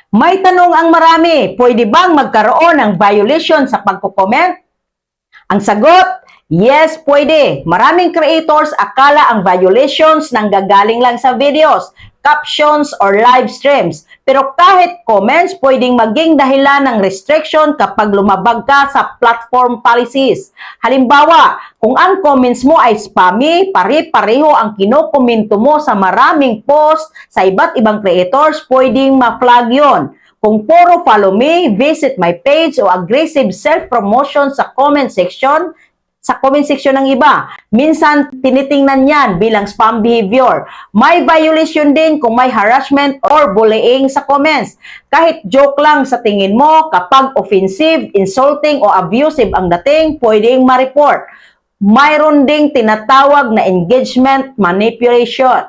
May tanong ang marami, pwede bang magkaroon ng violation sa pagko-comment? Ang sagot, yes, pwede. Maraming creators akala ang violations nanggagaling lang sa videos, captions, or live streams. Pero kahit comments, pwedeng maging dahilan ng restriction kapag lumabag ka sa platform policies. Halimbawa, kung ang comments mo ay spammy, pare-pareho ang kinokomento mo sa maraming post sa iba't ibang creators, pwedeng ma-flag yun. Kung puro follow me, visit my page o aggressive self-promotion sa comment section ng iba, minsan tinitingnan yan bilang spam behavior. May violation din kung may harassment or bullying sa comments. Kahit joke lang sa tingin mo, kapag offensive, insulting o abusive ang dating, pwedeng ma-report. Mayroon ding tinatawag na engagement manipulation.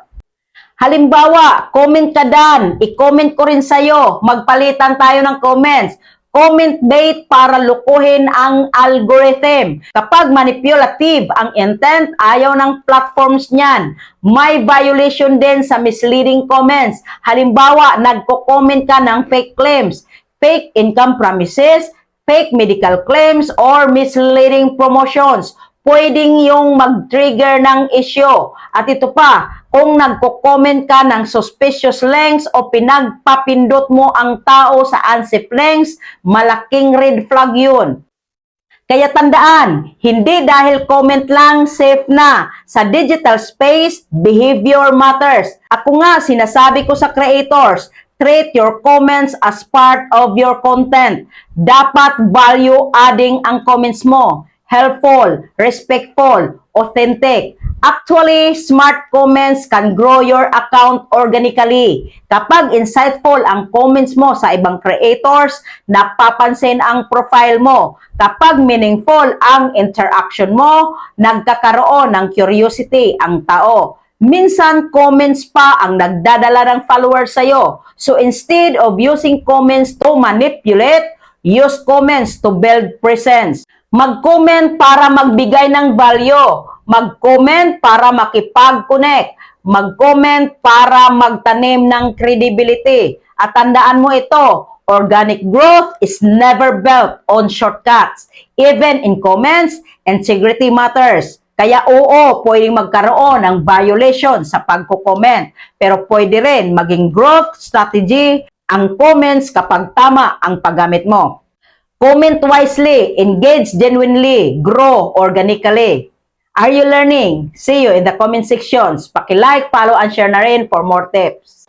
Halimbawa, comment ka Dan, i-comment ko rin sa'yo, magpalitan tayo ng comments. Comment bait para lukuhin ang algorithm. Kapag manipulative ang intent, ayaw ng platforms niyan. May violation din sa misleading comments. Halimbawa, nagko-comment ka ng fake claims, fake income promises, fake medical claims, or misleading promotions. Pwedeng yung mag-trigger ng issue. At ito pa, kung nagko-comment ka ng suspicious links o pinagpapindot mo ang tao sa unsafe links, malaking red flag yun. Kaya tandaan, hindi dahil comment lang safe na. Sa digital space, behavior matters. Ako nga, sinasabi ko sa creators, treat your comments as part of your content. Dapat value-adding ang comments mo. Helpful, respectful, authentic. Actually, smart comments can grow your account organically. Kapag insightful ang comments mo sa ibang creators, napapansin ang profile mo. Kapag meaningful ang interaction mo, nagkakaroon ng curiosity ang tao. Minsan, comments pa ang nagdadala ng followers sa'yo. So instead of using comments to manipulate, use comments to build presence. Mag-comment para magbigay ng value. Mag-comment para makipag-connect. Mag-comment para magtanim ng credibility. At tandaan mo ito, organic growth is never built on shortcuts. Even in comments, integrity matters. Kaya oo, pwedeng magkaroon ng violation sa pagko-comment. Pero pwede rin maging growth strategy ang comments kapag tama ang paggamit mo. Comment wisely, engage genuinely, grow organically. Are you learning? See you in the comment sections. Paki-like, follow, and share na rin for more tips.